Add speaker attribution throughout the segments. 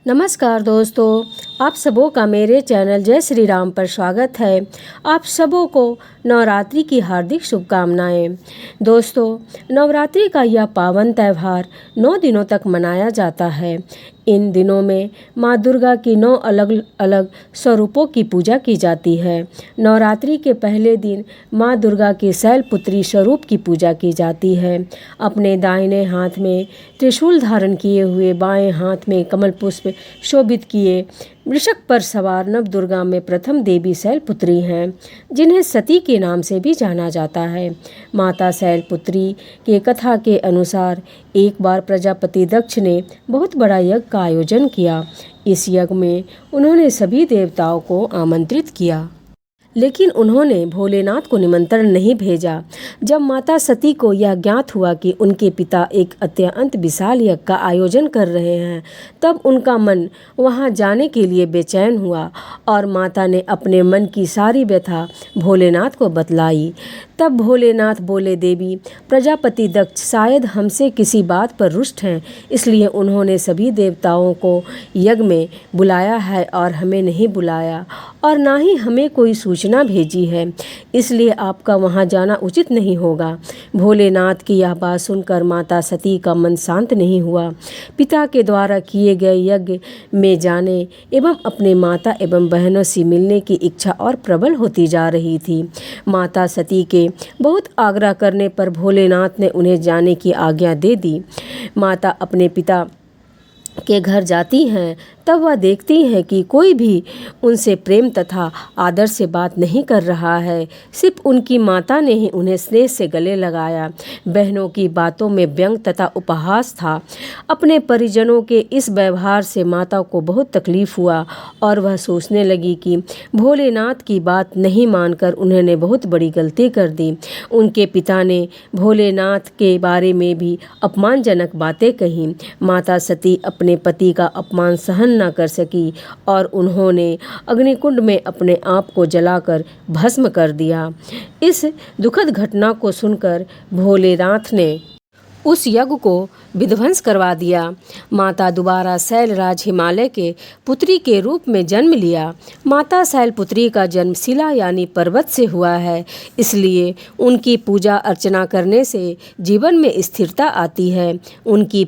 Speaker 1: नमस्कार दोस्तों, आप सबों का मेरे चैनल जय श्री राम पर स्वागत है। आप सबों को नवरात्रि की हार्दिक शुभकामनाएं। दोस्तों, नवरात्रि का यह पावन त्यौहार 9 दिनों तक मनाया जाता है। इन दिनों में माँ दुर्गा की 9 अलग अलग स्वरूपों की पूजा की जाती है। नवरात्रि के पहले दिन माँ दुर्गा के शैलपुत्री स्वरूप की पूजा की जाती है। अपने दाहिने हाथ में त्रिशूल धारण किए हुए, बाएं हाथ में कमल पुष्प शोभित किए वृषभ पर सवार नव दुर्गा में प्रथम देवी शैलपुत्री हैं, जिन्हें सती के नाम से भी जाना जाता है। माता शैलपुत्री के कथा के अनुसार एक बार प्रजापति दक्ष ने बहुत बड़ा यज्ञ का आयोजन किया। इस यज्ञ में उन्होंने सभी देवताओं को आमंत्रित किया, लेकिन उन्होंने भोलेनाथ को निमंत्रण नहीं भेजा। जब माता सती को यह ज्ञात हुआ कि उनके पिता एक अत्यंत विशाल यज्ञ का आयोजन कर रहे हैं, तब उनका मन वहां जाने के लिए बेचैन हुआ और माता ने अपने मन की सारी व्यथा भोलेनाथ को बतलाई। तब भोलेनाथ बोले, देवी, प्रजापति दक्ष शायद हमसे किसी बात पर रुष्ट हैं, इसलिए उन्होंने सभी देवताओं को यज्ञ में बुलाया है और हमें नहीं बुलाया, और ना ही हमें कोई सूचना भेजी है, इसलिए आपका वहां जाना उचित नहीं होगा। भोलेनाथ की यह बात सुनकर माता सती का मन शांत नहीं हुआ। पिता के द्वारा किए गए यज्ञ में जाने एवं अपने माता एवं बहनों से मिलने की इच्छा और प्रबल होती जा रही थी। माता सती के बहुत आग्रह करने पर भोलेनाथ ने उन्हें जाने की आज्ञा दे दी। माता अपने पिता के घर जाती हैं, तब वह देखती हैं कि कोई भी उनसे प्रेम तथा आदर से बात नहीं कर रहा है। सिर्फ उनकी माता ने ही उन्हें स्नेह से गले लगाया। बहनों की बातों में व्यंग तथा उपहास था। अपने परिजनों के इस व्यवहार से माता को बहुत तकलीफ हुआ और वह सोचने लगी कि भोलेनाथ की बात नहीं मानकर उन्होंने बहुत बड़ी गलती कर दी। उनके पिता ने भोलेनाथ के बारे में भी अपमानजनक बातें कहीं। माता सती अपने पति का अपमान सहन न कर सकी और उन्होंने अग्निकुंड में अपने आप को जलाकर भस्म कर दिया। इस दुखद घटना को सुनकर भोलेनाथ ने उस यज्ञ को विध्वंस करवा दिया। माता दोबारा शैलराज हिमालय के पुत्री के रूप में जन्म लिया। माता शैलपुत्री का जन्म शिला यानी पर्वत से हुआ है, इसलिए उनकी पूजा अर्चना करने से जीवन में स्थिरता आती है। उनकी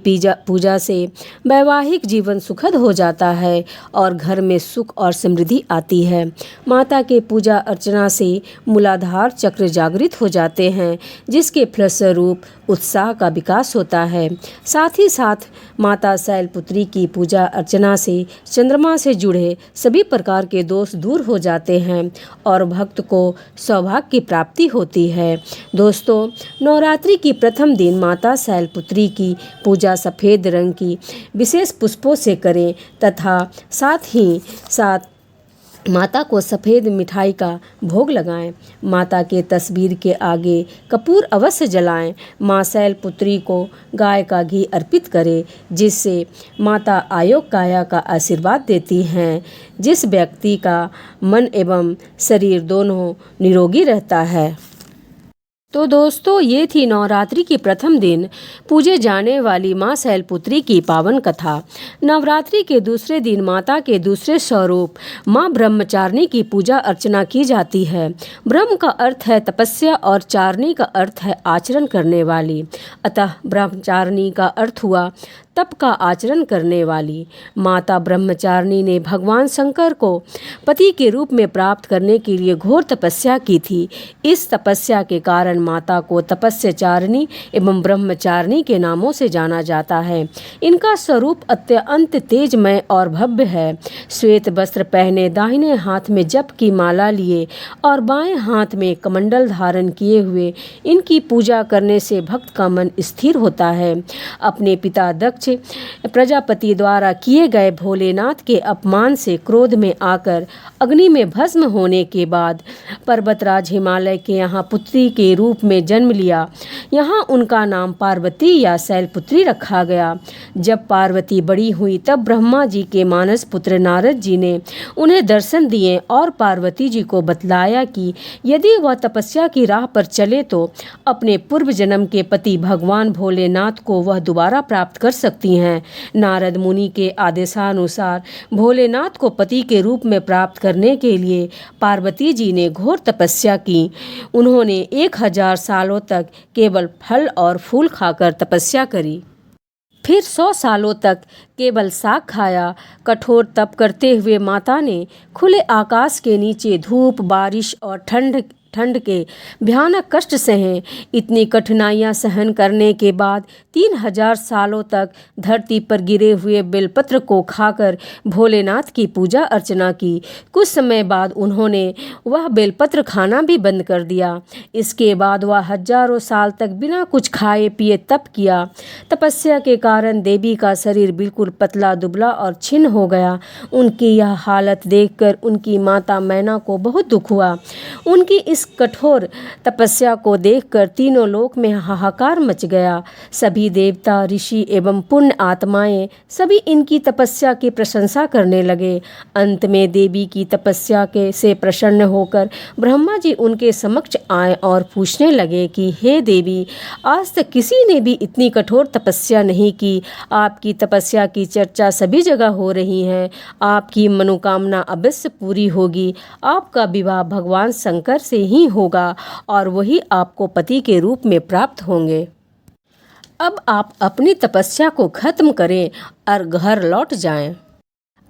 Speaker 1: पूजा से वैवाहिक जीवन सुखद हो जाता है और घर में सुख और समृद्धि आती है। माता के पूजा अर्चना से मूलाधार चक्र जागृत हो जाते हैं, जिसके फलस्वरूप उत्साह का विकास होता है। साथ ही साथ माता शैलपुत्री की पूजा अर्चना से चंद्रमा से जुड़े सभी प्रकार के दोष दूर हो जाते हैं और भक्त को सौभाग्य की प्राप्ति होती है। दोस्तों, नवरात्रि की प्रथम दिन माता शैलपुत्री की पूजा सफ़ेद रंग की विशेष पुष्पों से करें तथा साथ ही साथ माता को सफ़ेद मिठाई का भोग लगाएं। माता के तस्वीर के आगे कपूर अवश्य जलाएं। माँ शैलपुत्री को गाय का घी अर्पित करें, जिससे माता आयोग काया का आशीर्वाद देती हैं, जिस व्यक्ति का मन एवं शरीर दोनों निरोगी रहता है। तो दोस्तों, ये थी नवरात्रि की प्रथम दिन पूजे जाने वाली माँ शैलपुत्री की पावन कथा। नवरात्रि के दूसरे दिन माता के दूसरे स्वरूप माँ ब्रह्मचारिणी की पूजा अर्चना की जाती है। ब्रह्म का अर्थ है तपस्या और चारिणी का अर्थ है आचरण करने वाली, अतः ब्रह्मचारिणी का अर्थ हुआ तप का आचरण करने वाली। माता ब्रह्मचारिणी ने भगवान शंकर को पति के रूप में प्राप्त करने के लिए घोर तपस्या की थी। इस तपस्या के कारण माता को तपस्याचारिणी एवं ब्रह्मचारिणी के नामों से जाना जाता है। इनका स्वरूप अत्यंत तेजमय और भव्य है। श्वेत वस्त्र पहने, दाहिने हाथ में जप की माला लिए और बाएं हाथ में कमंडल धारण किए हुए इनकी पूजा करने से भक्त का मन स्थिर होता है। अपने पिता दक्ष प्रजापति द्वारा किए गए भोलेनाथ के अपमान से क्रोध में आकर अग्नि में भस्म होने के बाद पर्वतराज हिमालय के यहाँ पुत्री के रूप में जन्म लिया। यहाँ उनका नाम पार्वती या शैलपुत्री रखा गया। जब पार्वती बड़ी हुई तब ब्रह्मा जी के मानस पुत्र नारद जी ने उन्हें दर्शन दिए और पार्वती जी को बतलाया कि यदि वह तपस्या की राह पर चले तो अपने पूर्व जन्म के पति भगवान भोलेनाथ को वह दोबारा प्राप्त कर सकते सकती हैं। नारद मुनि के आदेशानुसार भोलेनाथ को पति के रूप में प्राप्त करने के लिए पार्वती जी ने घोर तपस्या की। उन्होंने 1000 सालों तक केवल फल और फूल खाकर तपस्या करी, फिर 100 सालों तक केवल साग खाया। कठोर तप करते हुए माता ने खुले आकाश के नीचे धूप, बारिश और ठंड के भयानक कष्ट सहे। इतनी कठिनाइयां सहन करने के बाद 3000 सालों तक धरती पर गिरे हुए बेलपत्र को खाकर भोलेनाथ की पूजा अर्चना की। कुछ समय बाद उन्होंने वह बेलपत्र खाना भी बंद कर दिया। इसके बाद वह हजारों साल तक बिना कुछ खाए पिए तप किया। तपस्या के कारण देवी का शरीर बिल्कुल पतला दुबला और छिन्न हो गया। उनकी यह हालत देखकर उनकी माता मैना को बहुत दुख हुआ। उनकी इस कठोर तपस्या को देखकर तीनों लोक में हाहाकार मच गया। सभी देवता, ऋषि एवं पुण्य आत्माएं सभी इनकी तपस्या की प्रशंसा करने लगे। अंत में देवी की तपस्या के से प्रसन्न होकर ब्रह्मा जी उनके समक्ष आए और पूछने लगे कि हे देवी, आज तक किसी ने भी इतनी कठोर तपस्या नहीं की। आपकी तपस्या की चर्चा सभी जगह हो रही है। आपकी मनोकामना अवश्य पूरी होगी। आपका विवाह भगवान शंकर से ही होगा और वही आपको पति के रूप में प्राप्त होंगे। अब आप अपनी तपस्या को खत्म करें और घर लौट जाएं।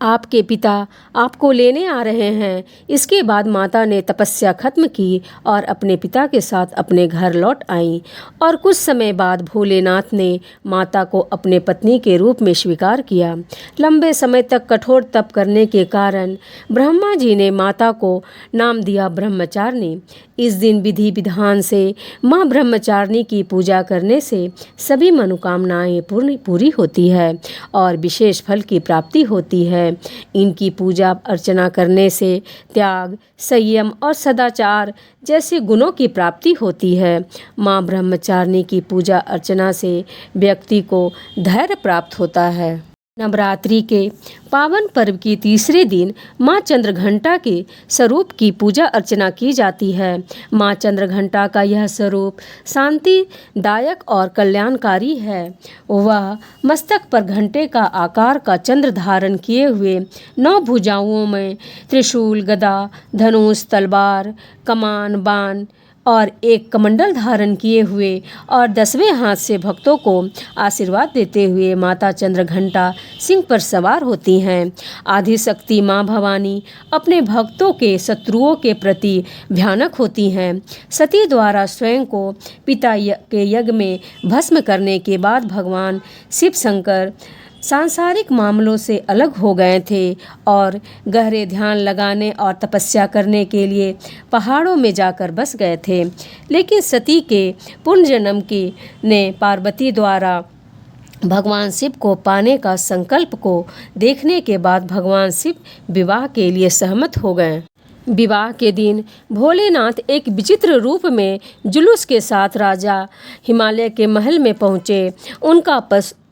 Speaker 1: आपके पिता आपको लेने आ रहे हैं। इसके बाद माता ने तपस्या खत्म की और अपने पिता के साथ अपने घर लौट आई। और कुछ समय बाद भोलेनाथ ने माता को अपने पत्नी के रूप में स्वीकार किया। लंबे समय तक कठोर तप करने के कारण ब्रह्मा जी ने माता को नाम दिया ब्रह्मचारिणी। इस दिन विधि विधान से माँ ब्रह्मचारिणी की पूजा करने से सभी मनोकामनाएं पूरी होती है और विशेष फल की प्राप्ति होती है। इनकी पूजा अर्चना करने से त्याग, संयम और सदाचार जैसे गुणों की प्राप्ति होती है। माँ ब्रह्मचारिणी की पूजा अर्चना से व्यक्ति को धैर्य प्राप्त होता है। नवरात्रि के पावन पर्व की तीसरे दिन माँ चंद्रघंटा के स्वरूप की पूजा अर्चना की जाती है। माँ चंद्रघंटा का यह स्वरूप शांतिदायक और कल्याणकारी है। वह मस्तक पर घंटे का आकार का चंद्र धारण किए हुए 9 भुजाओं में त्रिशूल, गदा, धनुष, तलवार, कमान, बाण और एक कमंडल धारण किए हुए और 10वें हाथ से भक्तों को आशीर्वाद देते हुए माता चंद्रघंटा सिंह पर सवार होती हैं। आदिशक्ति माँ भवानी अपने भक्तों के शत्रुओं के प्रति भयानक होती हैं। सती द्वारा स्वयं को पिता के यज्ञ में भस्म करने के बाद भगवान शिव शंकर सांसारिक मामलों से अलग हो गए थे और गहरे ध्यान लगाने और तपस्या करने के लिए पहाड़ों में जाकर बस गए थे। लेकिन सती के पुनर्जन्म की ने पार्वती द्वारा भगवान शिव को पाने का संकल्प को देखने के बाद भगवान शिव विवाह के लिए सहमत हो गए। विवाह के दिन भोलेनाथ एक विचित्र रूप में जुलूस के साथ राजा हिमालय के महल में पहुँचे। उनका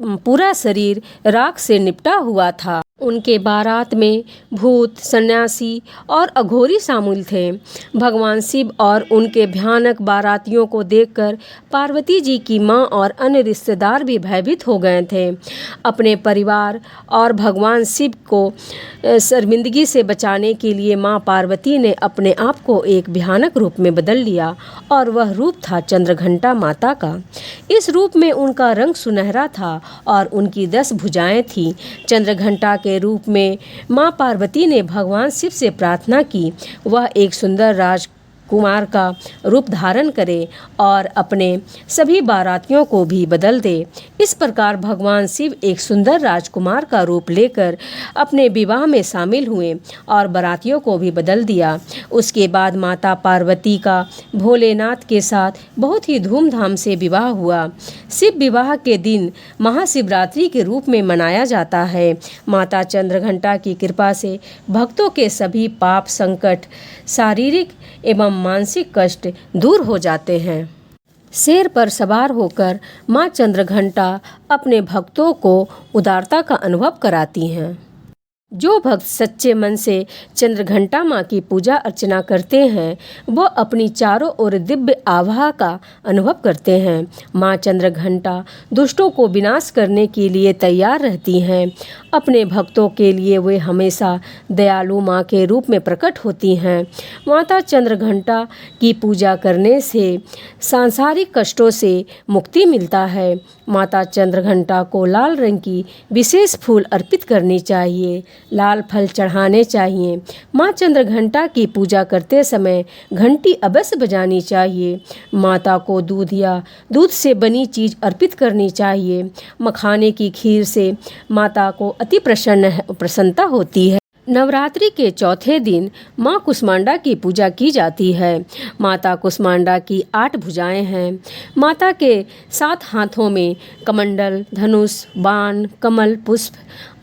Speaker 1: पूरा शरीर राख से निपटा हुआ था। उनके बारात में भूत, सन्यासी और अघोरी शामिल थे। भगवान शिव और उनके भयानक बारातियों को देखकर पार्वती जी की माँ और अन्य रिश्तेदार भी भयभीत हो गए थे। अपने परिवार और भगवान शिव को शर्मिंदगी से बचाने के लिए माँ पार्वती ने अपने आप को एक भयानक रूप में बदल लिया और वह रूप था चंद्रघंटा माता का। इस रूप में उनका रंग सुनहरा था और उनकी 10 भुजाएं थीं। चंद्रघंटा के रूप में माँ पार्वती ने भगवान शिव से प्रार्थना की वह एक सुंदर राजकुमार का रूप धारण करे और अपने सभी बारातियों को भी बदल दे। इस प्रकार भगवान शिव एक सुंदर राजकुमार का रूप लेकर अपने विवाह में शामिल हुए और बारातियों को भी बदल दिया। उसके बाद माता पार्वती का भोलेनाथ के साथ बहुत ही धूमधाम से विवाह हुआ। शिव विवाह के दिन महाशिवरात्रि के रूप में मनाया जाता है। माता चंद्रघंटा की कृपा से भक्तों के सभी पाप, संकट, शारीरिक एवं मानसिक कष्ट दूर हो जाते हैं। शेर पर सवार होकर माँ चंद्रघंटा अपने भक्तों को उदारता का अनुभव कराती हैं। जो भक्त सच्चे मन से चंद्रघंटा माँ की पूजा अर्चना करते हैं वो अपनी चारों ओर दिव्य आभा का अनुभव करते हैं। माँ चंद्रघंटा दुष्टों को विनाश करने के लिए तैयार रहती हैं। अपने भक्तों के लिए वे हमेशा दयालु माँ के रूप में प्रकट होती हैं। माता चंद्रघंटा की पूजा करने से सांसारिक कष्टों से मुक्ति मिलता है। माता चंद्रघंटा को लाल रंग की विशेष फूल अर्पित करनी चाहिए, लाल फल चढ़ाने चाहिए। माँ चंद्रघंटा की पूजा करते समय घंटी अवश्य बजानी चाहिए। माता को दूध या दूध से बनी चीज़ अर्पित करनी चाहिए। मखाने की खीर से माता को अति प्रसन्नता होती है। नवरात्रि के चौथे दिन माँ कुष्मांडा की पूजा की जाती है। माता कुष्मांडा की 8 भुजाएं हैं। माता के 7 हाथों में कमंडल, धनुष, बाण, कमल पुष्प,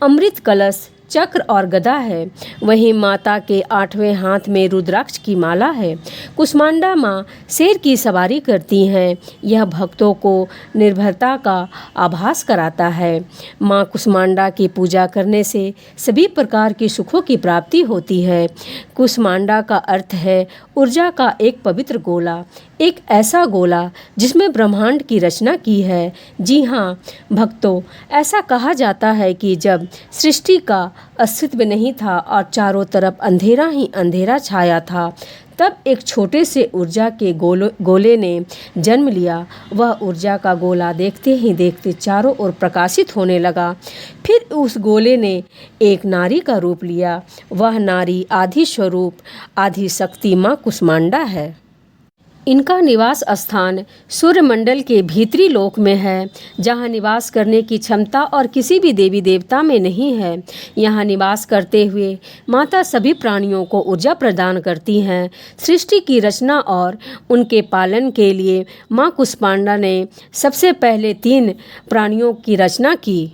Speaker 1: अमृत कलश, चक्र और गदा है। वहीं माता के 8वें हाथ में रुद्राक्ष की माला है। कुष्मांडा माँ शेर की सवारी करती हैं। यह भक्तों को निर्भरता का आभास कराता है। माँ कुष्मांडा की पूजा करने से सभी प्रकार की सुखों की प्राप्ति होती है। कुष्मांडा का अर्थ है ऊर्जा का एक पवित्र गोला, एक ऐसा गोला जिसमें ब्रह्मांड की रचना की है। जी हाँ भक्तों, ऐसा कहा जाता है कि जब सृष्टि का अस्तित्व नहीं था और चारों तरफ अंधेरा ही अंधेरा छाया था, तब एक छोटे से ऊर्जा के गोले ने जन्म लिया। वह ऊर्जा का गोला देखते ही देखते चारों ओर प्रकाशित होने लगा। फिर उस गोले ने एक नारी का रूप लिया। वह नारी आदि स्वरूप, आदि शक्ति माँ कुष्मांडा है। इनका निवास स्थान सूर्यमंडल के भीतरी लोक में है, जहाँ निवास करने की क्षमता और किसी भी देवी देवता में नहीं है। यहाँ निवास करते हुए माता सभी प्राणियों को ऊर्जा प्रदान करती हैं। सृष्टि की रचना और उनके पालन के लिए माँ कुष्मांडा ने सबसे पहले 3 प्राणियों की रचना की।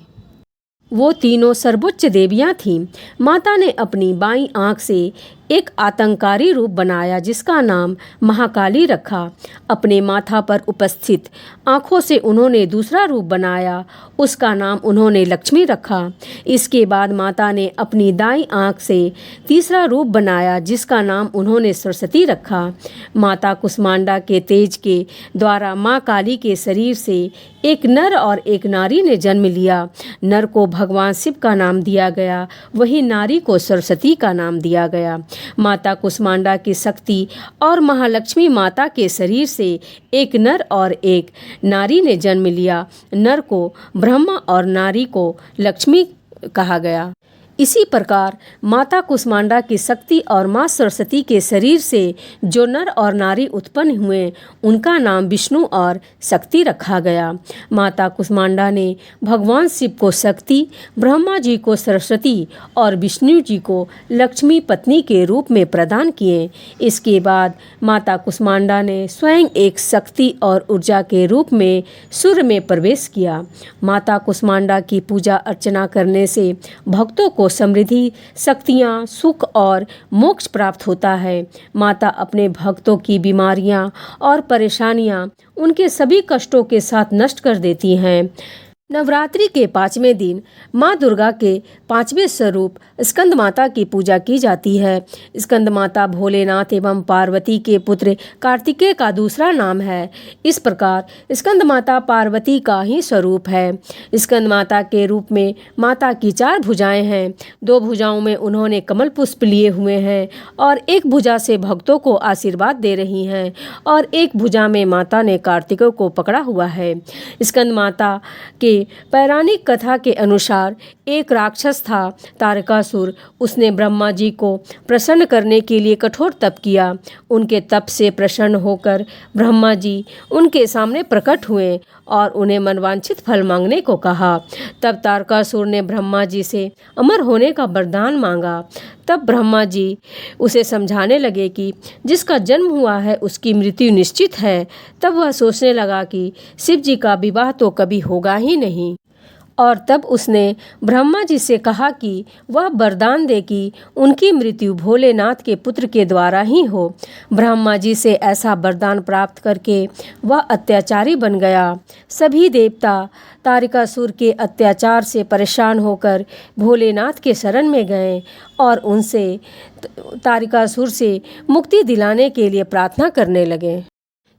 Speaker 1: वो तीनों सर्वोच्च देवियाँ थीं। माता ने अपनी बाईं आँख से एक आतंकारी रूप बनाया जिसका नाम महाकाली रखा। अपने माथा पर उपस्थित आँखों से उन्होंने दूसरा रूप बनाया, उसका नाम उन्होंने लक्ष्मी रखा। इसके बाद माता ने अपनी दाईं आँख से तीसरा रूप बनाया जिसका नाम उन्होंने सरस्वती रखा। माता कुष्मांडा के तेज के द्वारा माँ काली के शरीर से एक नर और एक नारी ने जन्म लिया। नर को भगवान शिव का नाम दिया गया, वहीं नारी को सरस्वती का नाम दिया गया। माता कुष्मांडा की शक्ति और महालक्ष्मी माता के शरीर से एक नर और एक नारी ने जन्म लिया। नर को ब्रह्मा और नारी को लक्ष्मी कहा गया। इसी प्रकार माता कुष्मांडा की शक्ति और माँ सरस्वती के शरीर से जो नर और नारी उत्पन्न हुए उनका नाम विष्णु और शक्ति रखा गया। माता कुष्मांडा ने भगवान शिव को शक्ति, ब्रह्मा जी को सरस्वती और विष्णु जी को लक्ष्मी पत्नी के रूप में प्रदान किए। इसके बाद माता कुष्मांडा ने स्वयं एक शक्ति और ऊर्जा के रूप में सूर्य में प्रवेश किया। माता कुष्मांडा की पूजा अर्चना करने से भक्तों को समृद्धि, शक्तियाँ, सुख और मोक्ष प्राप्त होता है। माता अपने भक्तों की बीमारियाँ और परेशानियाँ, उनके सभी कष्टों के साथ नष्ट कर देती हैं। नवरात्रि के 5वें दिन माँ दुर्गा के 5वें स्वरूप स्कंद माता की पूजा की जाती है। स्कंद माता भोलेनाथ एवं पार्वती के पुत्र कार्तिकेय का दूसरा नाम है। इस प्रकार स्कंद माता पार्वती का ही स्वरूप है। स्कंद माता के रूप में माता की 4 भुजाएं हैं। 2 भुजाओं में उन्होंने कमल पुष्प लिए हुए हैं और एक भुजा से भक्तों को आशीर्वाद दे रही हैं और एक भुजा में माता ने कार्तिकेय को पकड़ा हुआ है। स्कंद माता के पौराणिक कथा के अनुसार एक राक्षस था तारकासुर। उसने ब्रह्मा जी को प्रसन्न करने के लिए कठोर तप किया। उनके तप से प्रसन्न होकर ब्रह्मा जी उनके सामने प्रकट हुए और उन्हें मनवांछित फल मांगने को कहा। तब तारकासुर ने ब्रह्मा जी से अमर होने का वरदान मांगा। तब ब्रह्मा जी उसे समझाने लगे कि जिसका जन्म हुआ है उसकी मृत्यु निश्चित है। तब वह सोचने लगा कि शिव जी का विवाह तो कभी होगा ही नहीं और तब उसने ब्रह्मा जी से कहा कि वह वरदान दे कि उनकी मृत्यु भोलेनाथ के पुत्र के द्वारा ही हो। ब्रह्मा जी से ऐसा वरदान प्राप्त करके वह अत्याचारी बन गया। सभी देवता तारकासुर के अत्याचार से परेशान होकर भोलेनाथ के शरण में गए और उनसे तारकासुर से मुक्ति दिलाने के लिए प्रार्थना करने लगे।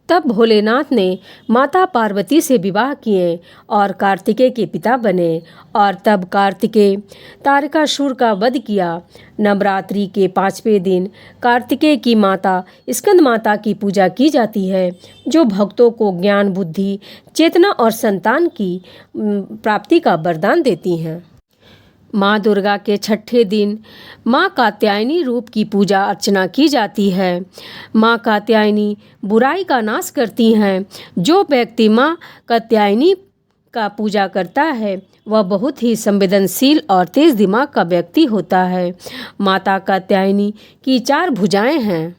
Speaker 1: तब भोलेनाथ ने माता पार्वती से विवाह किए और कार्तिकेय के पिता बने और तब कार्तिकेय तारकासुर का वध किया। नवरात्रि के 5वें दिन कार्तिकेय की माता स्कंद माता की पूजा की जाती है, जो भक्तों को ज्ञान, बुद्धि, चेतना और संतान की प्राप्ति का वरदान देती हैं। माँ दुर्गा के 6ठे दिन माँ कात्यायनी रूप की पूजा अर्चना की जाती है। माँ कात्यायनी बुराई का नाश करती हैं। जो व्यक्ति माँ कात्यायनी का पूजा करता है वह बहुत ही संवेदनशील और तेज दिमाग का व्यक्ति होता है। माता कात्यायनी की 4 भुजाएं हैं,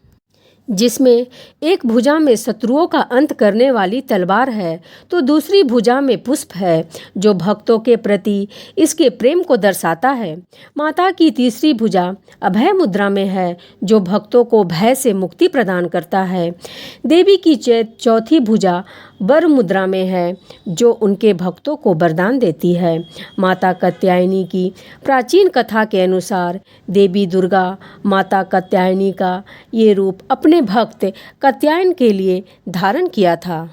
Speaker 1: जिसमें एक भुजा में शत्रुओं का अंत करने वाली तलवार है तो दूसरी भुजा में पुष्प है, जो भक्तों के प्रति इसके प्रेम को दर्शाता है। माता की तीसरी भुजा अभय मुद्रा में है, जो भक्तों को भय से मुक्ति प्रदान करता है। देवी की चौथी भुजा वर मुद्रा में है, जो उनके भक्तों को वरदान देती है। माता कात्यायनी की प्राचीन कथा के अनुसार देवी दुर्गा माता कात्यायनी का ये रूप अपने भक्त कात्यायन के लिए धारण किया था।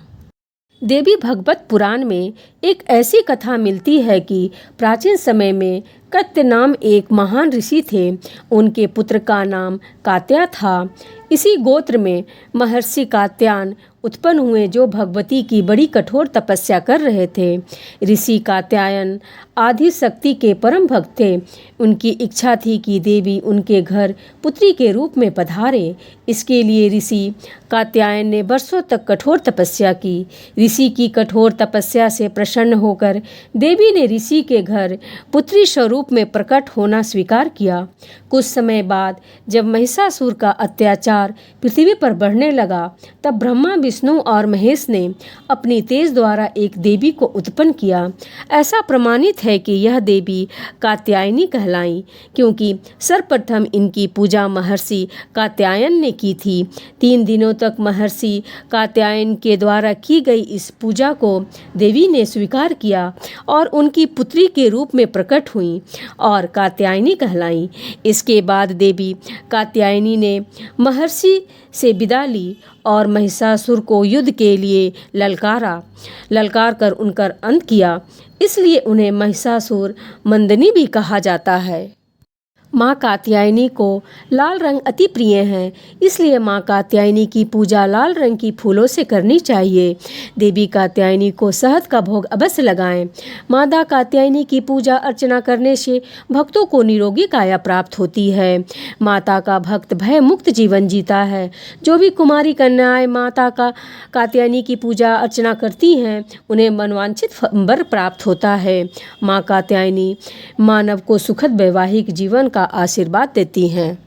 Speaker 1: देवी भागवत पुराण में एक ऐसी कथा मिलती है कि प्राचीन समय में कत्य नाम एक महान ऋषि थे। उनके पुत्र का नाम कात्या था। इसी गोत्र में महर्षि कात्यायन उत्पन्न हुए, जो भगवती की बड़ी कठोर तपस्या कर रहे थे। ऋषि कात्यायन आदि शक्ति के परम भक्त थे। उनकी इच्छा थी कि देवी उनके घर पुत्री के रूप में पधारे। इसके लिए ऋषि कात्यायन ने वर्षों तक कठोर तपस्या की। ऋषि की कठोर तपस्या से प्रसन्न होकर देवी ने ऋषि के घर पुत्री स्वरूप में प्रकट होना स्वीकार किया। कुछ समय बाद जब महिषासुर का अत्याचार पृथ्वी पर बढ़ने लगा, तब ब्रह्मा, विष्णु और महेश ने अपनी तेज द्वारा एक देवी को उत्पन्न किया। ऐसा प्रमाणित है कि यह देवी कात्यायनी कहलाई, क्योंकि सर्वप्रथम इनकी पूजा महर्षि कात्यायन ने की थी। 3 दिनों तक महर्षि कात्यायन के द्वारा की गई इस पूजा को देवी ने स्वीकार किया और उनकी पुत्री के रूप में प्रकट हुई और कात्यायनी कहलाई। इसके बाद देवी कात्यायनी ने महर्षि से विदा ली और महिषासुर को युद्ध के लिए ललकार कर उनका अंत किया। इसलिए उन्हें महिषासुर मंदनी भी कहा जाता है। माँ कात्यायनी को लाल रंग अति प्रिय है, इसलिए माँ कात्यायनी की पूजा लाल रंग की फूलों से करनी चाहिए। देवी कात्यायनी को शहद का भोग अवश्य लगाएं। माता कात्यायनी की पूजा अर्चना करने से भक्तों को निरोगी काया प्राप्त होती है। माता का भक्त भय मुक्त जीवन जीता है। जो भी कुमारी कन्याएं माता कात्यायनी की पूजा अर्चना करती हैं, उन्हें मनवांछित वर प्राप्त होता है। माँ कात्यायनी मानव को सुखद वैवाहिक जीवन का आशीर्वाद देती हैं।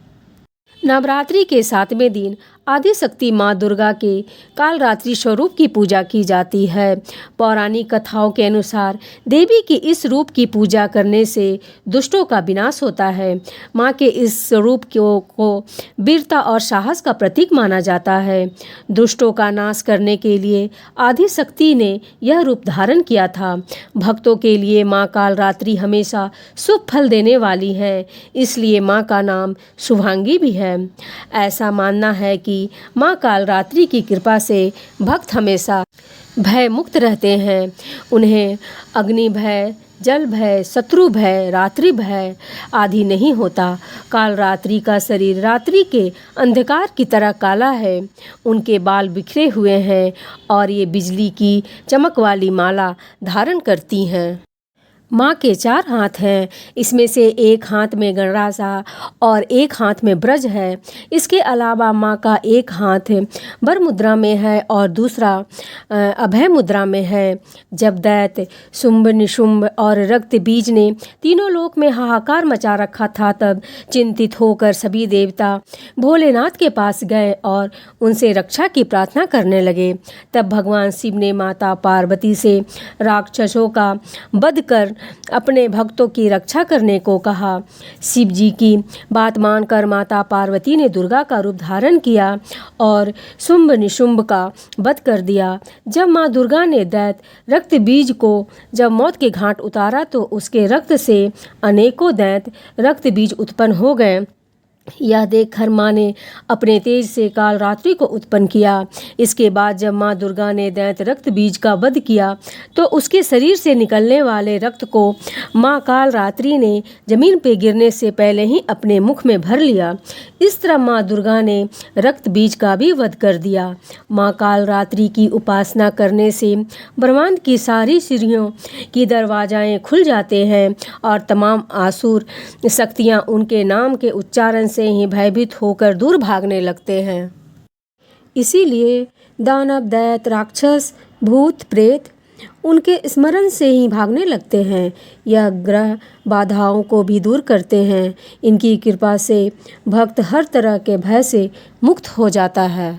Speaker 1: नवरात्रि के 7वें दिन आदिशक्ति माँ दुर्गा के कालरात्रि स्वरूप की पूजा की जाती है। पौराणिक कथाओं के अनुसार देवी के इस रूप की पूजा करने से दुष्टों का विनाश होता है। माँ के इस स्वरूप को वीरता और साहस का प्रतीक माना जाता है। दुष्टों का नाश करने के लिए आदिशक्ति ने यह रूप धारण किया था। भक्तों के लिए माँ कालरात्रि हमेशा शुभ फल देने वाली है, इसलिए माँ का नाम शुभांगी भी है। ऐसा मानना है कि माँ कालरात्रि की कृपा से भक्त हमेशा भय मुक्त रहते हैं। उन्हें अग्नि भय, जल भय, शत्रु भय, रात्रि भय आदि नहीं होता। कालरात्रि का शरीर रात्रि के अंधकार की तरह काला है। उनके बाल बिखरे हुए हैं और ये बिजली की चमक वाली माला धारण करती हैं। माँ के 4 हाथ हैं, इसमें से एक हाथ में गणरासा और एक हाथ में ब्रज है। इसके अलावा माँ का एक हाथ वर मुद्रा में है और दूसरा अभय मुद्रा में है। जब दैत्य शुंभ, निशुंभ और रक्त बीज ने तीनों लोक में हाहाकार मचा रखा था, तब चिंतित होकर सभी देवता भोलेनाथ के पास गए और उनसे रक्षा की प्रार्थना करने लगे। तब भगवान शिव ने माता पार्वती से राक्षसों का वध कर अपने भक्तों की रक्षा करने को कहा। शिव जी की बात मानकर माता पार्वती ने दुर्गा का रूप धारण किया और शुंभ निशुंभ का वध कर दिया। जब माँ दुर्गा ने दैत्य रक्त बीज को जब मौत के घाट उतारा तो उसके रक्त से अनेकों दैत्य रक्त बीज उत्पन्न हो गए। यह देखकर माँ ने अपने तेज से काल रात्रि को उत्पन्न किया। इसके बाद जब माँ दुर्गा ने दैत्य रक्त बीज का वध किया तो उसके शरीर से निकलने वाले रक्त को माँ काल रात्रि ने जमीन पर गिरने से पहले ही अपने मुख में भर लिया। इस तरह माँ दुर्गा ने रक्त बीज का भी वध कर दिया। माँ काल रात्रि की उपासना करने से ब्रह्मांड की सारी सीढ़ियों की दरवाजाएं खुल जाते हैं और तमाम आसुर शक्तियाँ उनके नाम के उच्चारण से ही भयभीत होकर दूर भागने लगते हैं। इसीलिए दानव दैत्य राक्षस भूत प्रेत उनके स्मरण से ही भागने लगते हैं। यह ग्रह बाधाओं को भी दूर करते हैं। इनकी कृपा से भक्त हर तरह के भय से मुक्त हो जाता है।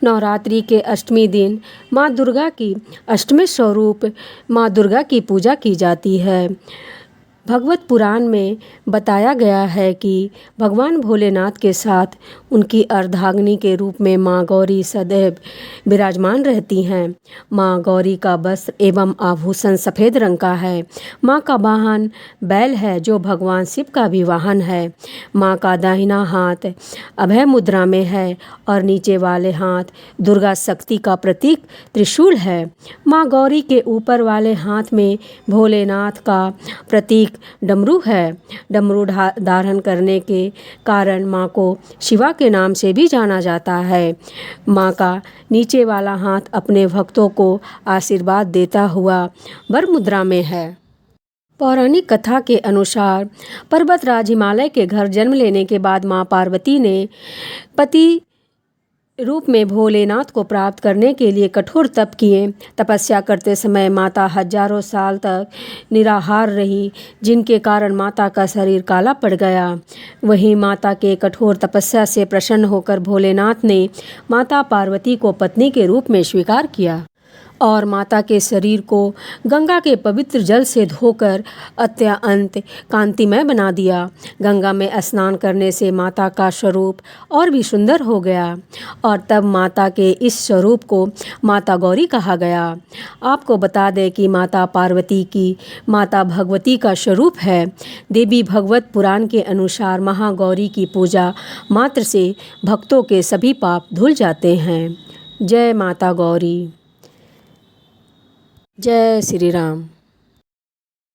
Speaker 1: नवरात्रि के अष्टमी दिन माँ दुर्गा की अष्टमी स्वरूप माँ दुर्गा की पूजा की जाती है। भगवत पुराण में बताया गया है कि भगवान भोलेनाथ के साथ उनकी अर्धांगिनी के रूप में माँ गौरी सदैव विराजमान रहती हैं। माँ गौरी का वस्त्र एवं आभूषण सफ़ेद रंग का है। माँ का वाहन बैल है जो भगवान शिव का भी वाहन है। माँ का दाहिना हाथ अभय मुद्रा में है और नीचे वाले हाथ दुर्गा शक्ति का प्रतीक त्रिशूल है। माँ गौरी के ऊपर वाले हाथ में भोलेनाथ का प्रतीक डमरू है। डमरू धारण करने के कारण माँ को शिवा के नाम से भी जाना जाता है। माँ का नीचे वाला हाथ अपने भक्तों को आशीर्वाद देता हुआ वर मुद्रा में है। पौराणिक कथा के अनुसार पर्वतराज हिमालय के घर जन्म लेने के बाद माँ पार्वती ने पति रूप में भोलेनाथ को प्राप्त करने के लिए कठोर तप किए। तपस्या करते समय माता हजारों साल तक निराहार रही, जिनके कारण माता का शरीर काला पड़ गया। वहीं माता के कठोर तपस्या से प्रसन्न होकर भोलेनाथ ने माता पार्वती को पत्नी के रूप में स्वीकार किया और माता के शरीर को गंगा के पवित्र जल से धोकर अत्यंत कांतिमय बना दिया। गंगा में स्नान करने से माता का स्वरूप और भी सुंदर हो गया और तब माता के इस स्वरूप को माता गौरी कहा गया। आपको बता दें कि माता पार्वती की माता भगवती का स्वरूप है। देवी भगवत पुराण के अनुसार महागौरी की पूजा मात्र से भक्तों के सभी पाप धुल जाते हैं। जय माता गौरी। जय श्री राम।